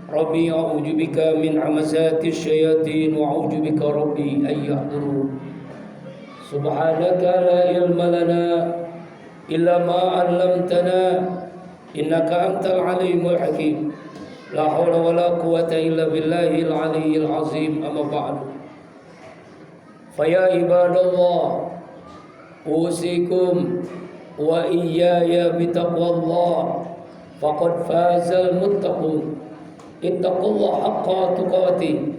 Rabbi a'udzu bika min hamazati syayatin wa a'udzu bika rabbi an yahdurun. Subhanaka la ilma lana illa ma 'allamtana innaka antal alimul hakim. La haula wala quwwata illa billahil aliyyil azim. Amma ba'du. Faya ibadallah, usikum wa iyaya bitaqwallah faqad fazal muttaqun. Ittaqullaha haqqa tuqatih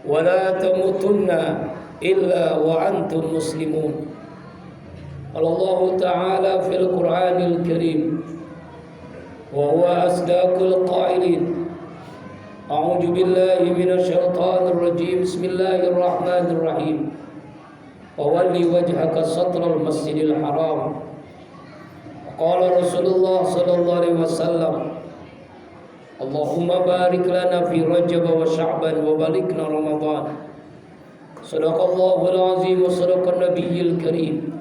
wa la tamutunna illa wa antum muslimun. Allah Ta'ala fil Qur'anil Karim wa huwa asdaqul qailin. A'udzu billahi minasy syaithanir rajim. Bismillahirrahmanirrahim. Fawalli wajhaka satral masjidil haram. Qala Rasulullah sallallahu alaihi wasallam, Allahumma barik lana fi Rajab wa Sya'ban wa balikna Ramadan. Sadaqallahul azim wa sadaqan nabiyyil karim.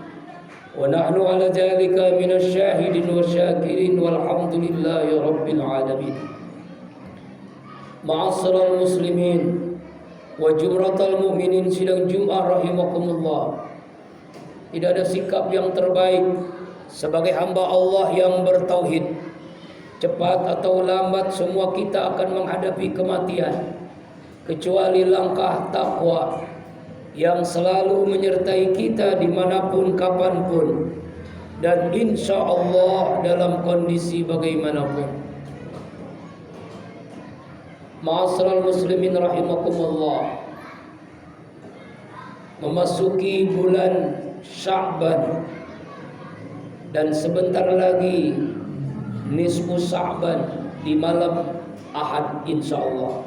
Wa nahnu ala dhalika minasy syahidin wa syakirin walhamdulillahi rabbil alamin. Ma'asyiral muslimin wa jumratal mu'minin, sidang Jumat rahimakumullah. Tidak ada sikap yang terbaik sebagai hamba Allah yang bertauhid. Cepat atau lambat semua kita akan menghadapi kematian, kecuali langkah takwa yang selalu menyertai kita dimanapun kapanpun, dan insya Allah dalam kondisi bagaimanapun. Ma'asyiral muslimin rahimakumullah, memasuki bulan Sya'ban dan sebentar lagi nisfu Sya'ban di malam Ahad insyaallah.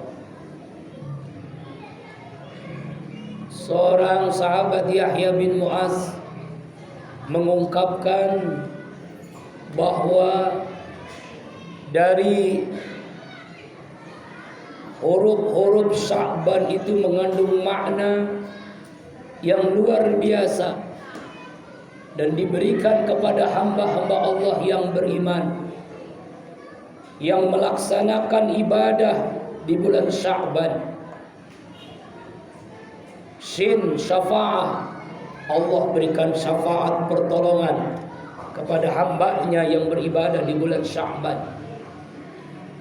Seorang sahabat Yahya bin Mu'az mengungkapkan bahwa dari huruf-huruf Sya'ban itu mengandung makna yang luar biasa dan diberikan kepada hamba-hamba Allah yang beriman, yang melaksanakan ibadah di bulan Sya'ban. Shin, syafa'ah, Allah berikan syafaat pertolongan kepada hambanya yang beribadah di bulan Sya'ban.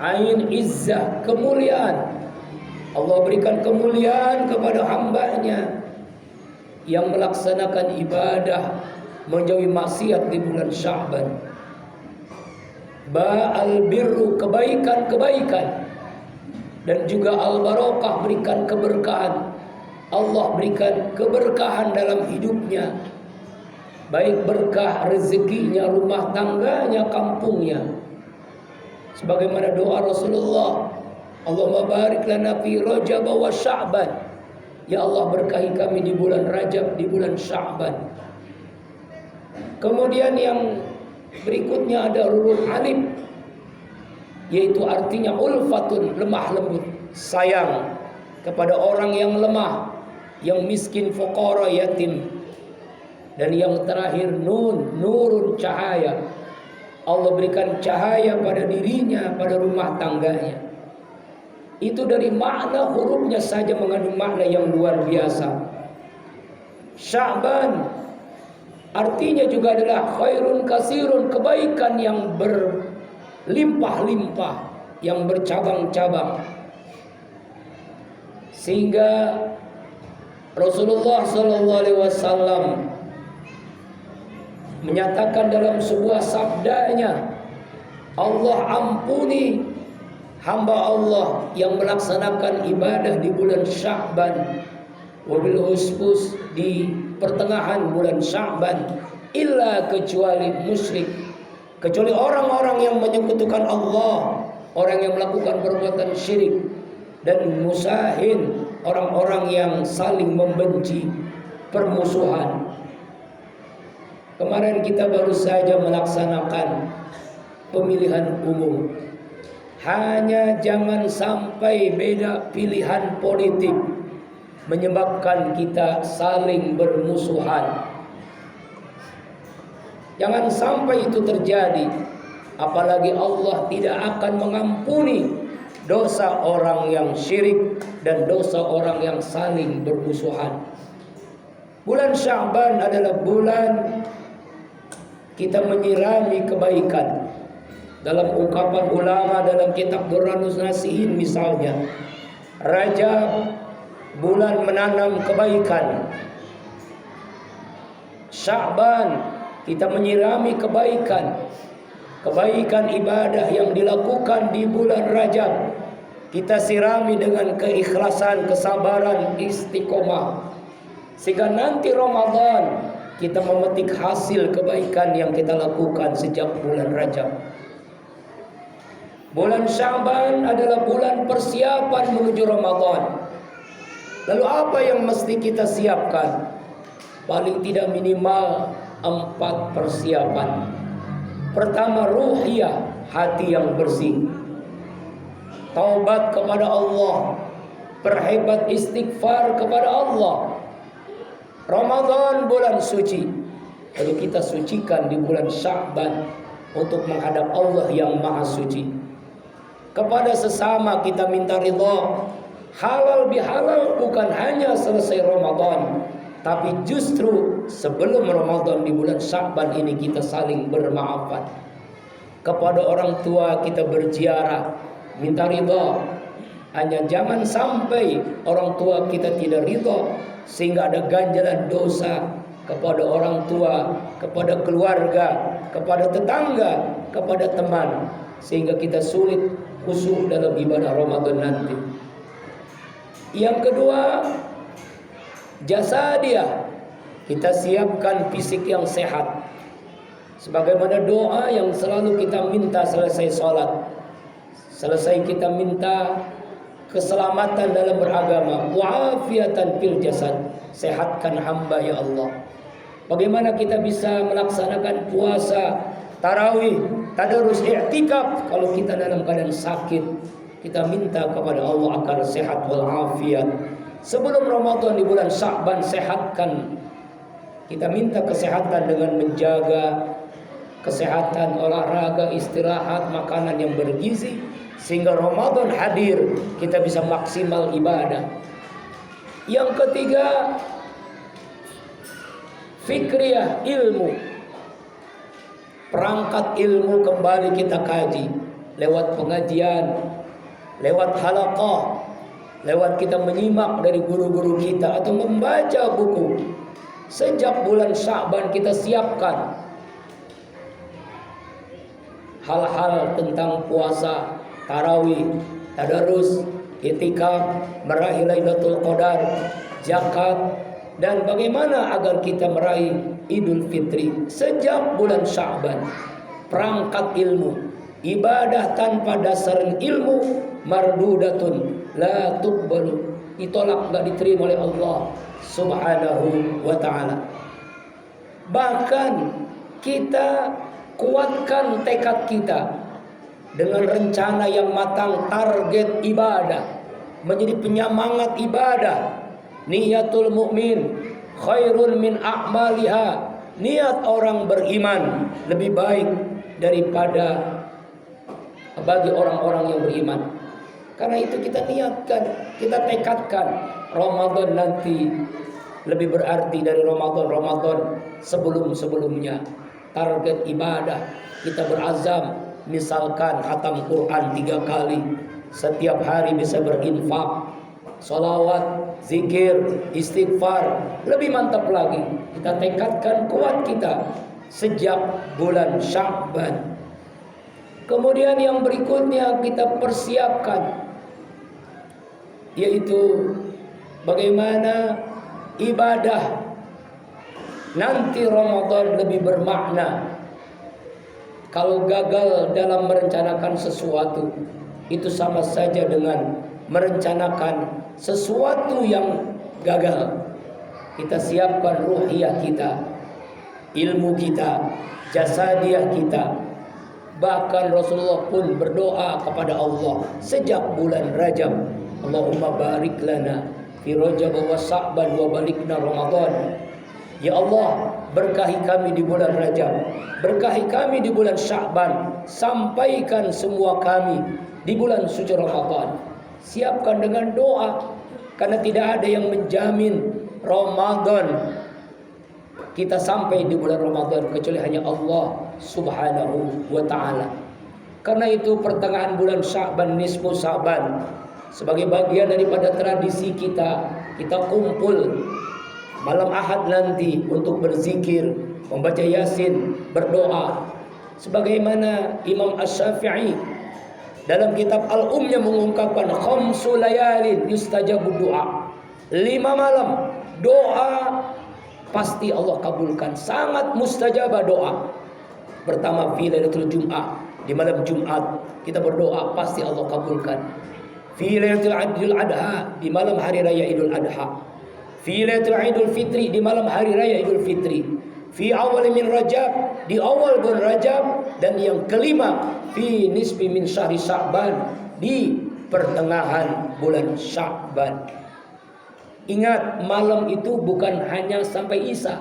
Ain, izzah, kemuliaan, Allah berikan kemuliaan kepada hambanya yang melaksanakan ibadah menjauhi maksiat di bulan Sya'ban. Ba'al birru, kebaikan-kebaikan, dan juga al-barakah, berikan keberkahan. Allah berikan keberkahan dalam hidupnya, baik berkah rezekinya, rumah tangganya, kampungnya. Sebagaimana doa Rasulullah, Allahumma barik lana fi Rajab wa Sya'ban. Ya Allah, berkahi kami di bulan Rajab, di bulan Sya'ban. Kemudian yang berikutnya ada huruf alif, yaitu artinya ulfatun, lemah lembut, sayang kepada orang yang lemah, yang miskin, fuqara, yatim. Dan yang terakhir nun, nurun, cahaya. Allah berikan cahaya pada dirinya, pada rumah tangganya. Itu dari makna hurufnya saja mengandung makna yang luar biasa. Sya'ban artinya juga adalah khairun kasirun, kebaikan yang berlimpah-limpah, yang bercabang-cabang. Sehingga Rasulullah SAW menyatakan dalam sebuah sabdanya, Allah ampuni hamba Allah yang melaksanakan ibadah di bulan Sya'ban, wabil khusus di pertengahan bulan Sya'ban, illa, kecuali musyrik, kecuali orang-orang yang menyekutukan Allah, orang yang melakukan perbuatan syirik, dan musahin, orang-orang yang saling membenci, permusuhan. Kemarin kita baru saja melaksanakan pemilihan umum. Hanya jangan sampai beda pilihan politik menyebabkan kita saling bermusuhan. Jangan sampai itu terjadi. Apalagi Allah tidak akan mengampuni dosa orang yang syirik dan dosa orang yang saling bermusuhan. Bulan Sya'ban adalah bulan kita menyirami kebaikan. Dalam ungkapan ulama dalam kitab Durrus Nasihin misalnya, Rajab bulan menanam kebaikan, Sya'ban kita menyirami kebaikan. Kebaikan ibadah yang dilakukan di bulan Rajab kita sirami dengan keikhlasan, kesabaran, istiqomah, sehingga nanti Ramadan kita memetik hasil kebaikan yang kita lakukan sejak bulan Rajab. Bulan Sya'ban adalah bulan persiapan menuju Ramadan. Lalu apa yang mesti kita siapkan? Paling tidak minimal 4 persiapan. Pertama, ruhiyah, hati yang bersih, taubat kepada Allah, perhebat istighfar kepada Allah. Ramadan bulan suci, lalu kita sucikan di bulan Sya'ban untuk menghadap Allah yang maha suci. Kepada sesama kita minta ridha. Halal bihalal bukan hanya selesai Ramadan, tapi justru sebelum Ramadan di bulan Sya'ban ini kita saling bermaafan. Kepada orang tua kita berziarah, minta ridha. Hanya jangan sampai orang tua kita tidak ridha sehingga ada ganjaran dosa kepada orang tua, kepada keluarga, kepada tetangga, kepada teman, sehingga kita sulit khusyuk dalam ibadah Ramadan nanti. Yang kedua, jasadiah, kita siapkan fisik yang sehat. Sebagaimana doa yang selalu kita minta selesai sholat, selesai kita minta keselamatan dalam beragama, wa'afiatan fil jasad, sehatkan hamba ya Allah. Bagaimana kita bisa melaksanakan puasa, tarawih, tadarus, i'tikaf kalau kita dalam keadaan sakit? Kita minta kepada Allah agar sehat walafiat. Sebelum Ramadan di bulan Sya'ban sehatkan. Kita minta kesehatan dengan menjaga kesehatan, olahraga, istirahat, makanan yang bergizi, sehingga Ramadan hadir kita bisa maksimal ibadah. Yang ketiga, fikriyah, ilmu. Perangkat ilmu kembali kita kaji lewat pengajian, lewat halaqah, lewat kita menyimak dari guru-guru kita atau membaca buku. Sejak bulan Sya'ban kita siapkan hal-hal tentang puasa, tarawih, tadarus, i'tikaf, meraih Lailatul Qadar, zakat, dan bagaimana agar kita meraih Idul Fitri sejak bulan Sya'ban. Perangkat ilmu, ibadah tanpa dasar ilmu mardudatun la tuqbalu, ditolak, enggak diterima oleh Allah Subhanahu wa ta'ala. Bahkan kita kuatkan tekad kita dengan rencana yang matang, target ibadah menjadi penyemangat ibadah. Niyatul mukmin khairun min a'maliha, niat orang beriman lebih baik daripada bagi orang-orang yang beriman. Karena itu kita niatkan, kita tekadkan Ramadan nanti lebih berarti dari Ramadan sebelum-sebelumnya. Target ibadah kita berazam, misalkan khatam Quran 3 kali, setiap hari bisa berinfak, salawat, zikir, istighfar, lebih mantap lagi. Kita tekadkan kuat kita sejak bulan Sya'ban. Kemudian yang berikutnya kita persiapkan, yaitu bagaimana ibadah nanti Ramadan lebih bermakna. Kalau gagal dalam merencanakan sesuatu, itu sama saja dengan merencanakan sesuatu yang gagal. Kita siapkan ruhiyah kita, ilmu kita, jasadiah kita. Bahkan Rasulullah pun berdoa kepada Allah sejak bulan Rajab, Allahumma barik lana fi Rajab wa Sya'ban wa balikna Ramadan. Ya Allah, berkahi kami di bulan Rajab, berkahi kami di bulan Sya'ban, sampaikan semua kami di bulan suci Ramadan. Siapkan dengan doa, karena tidak ada yang menjamin Ramadan kita sampai di bulan Ramadan kecuali hanya Allah Subhanahu wa ta'ala. Karena itu pertengahan bulan Sya'ban, nisfu Sya'ban, sebagai bagian daripada tradisi kita kumpul malam Ahad nanti untuk berzikir, membaca Yasin, berdoa. Sebagaimana Imam Asy-Syafi'i dalam kitab Al-Ummnya mengungkapkan, khamsu layalin yustajabu du'a. 5 malam doa pasti Allah kabulkan, sangat mustajabah doa. Pertama, fi lailatul Jum'ah, di malam Jumat kita berdoa pasti Allah kabulkan. Fi lailatul Idul Adha, di malam hari raya Idul Adha. Fi lailatul Idul Fitri, di malam hari raya Idul Fitri. Fi awal min Rajab, di awal bulan Rajab. Dan yang kelima, fi nisfi min syahri Sya'ban, di pertengahan bulan Sya'ban. Ingat, malam itu bukan hanya sampai Isya.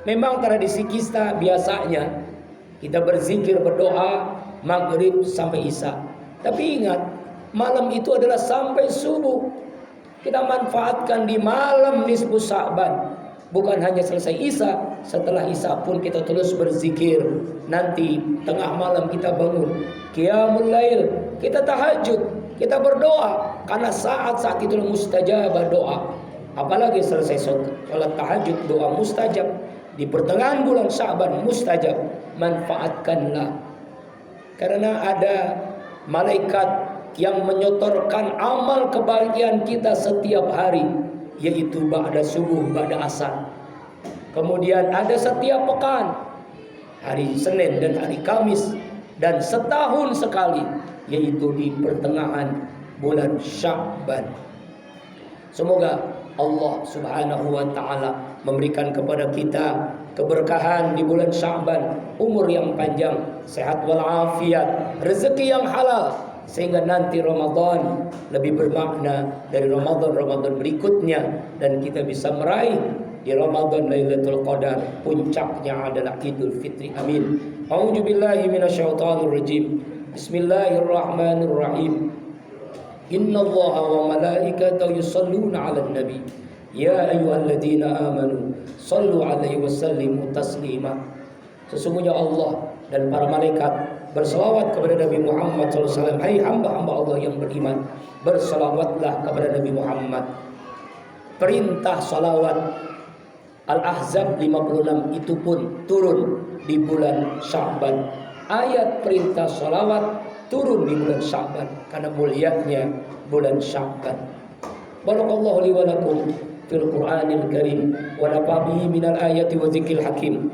Memang tradisi kita biasanya kita berzikir, berdoa maghrib sampai Isya. Tapi ingat, malam itu adalah sampai subuh. Kita manfaatkan di malam nisfu Sya'ban. Bukan hanya selesai Isya, setelah Isya pun kita terus berzikir. Nanti tengah malam kita bangun, qiyamul lail, kita tahajud, kita berdoa, karena saat-saat itu mustajabah doa. Apalagi selesai sholat tahajud, doa mustajab. Di pertengahan bulan Sya'ban mustajab. Manfaatkanlah, karena ada malaikat yang menyotorkan amal kebahagiaan kita setiap hari, yaitu ba'da subuh, ba'da asar. Kemudian ada setiap pekan, hari Senin dan hari Kamis, dan setahun sekali, yaitu di pertengahan bulan Sya'ban. Semoga Allah Subhanahu wa ta'ala memberikan kepada kita keberkahan di bulan Sya'ban, umur yang panjang, sehat walafiat, rezeki yang halal, sehingga nanti Ramadan lebih bermakna dari Ramadan berikutnya, dan kita bisa meraih di Ramadan Lailatul Qadar, puncaknya adalah Idul Fitri. Amin. A'udzubillahi minasyaitonir rajim. Bismillahirrahmanirrahim. Innallaha wa malaikatahu yusholluna 'alan nabi. Ya ayyuhalladzina amanu shallu 'alaihi wa sallimu taslima. Sesungguhnya Allah dan para malaikat berselawat kepada Nabi Muhammad SAW. Hai hamba-hamba Allah yang beriman, berselawatlah kepada Nabi Muhammad. Perintah salawat Al-Ahzab 56 itu pun turun di bulan Sya'ban. Ayat perintah salawat turun di bulan Sya'ban karena mulianya bulan Sya'ban. Barakallahu li wa lakum fil Qur'anil Karim wa nafa'a bihi minal ayati wa dzikril hakim.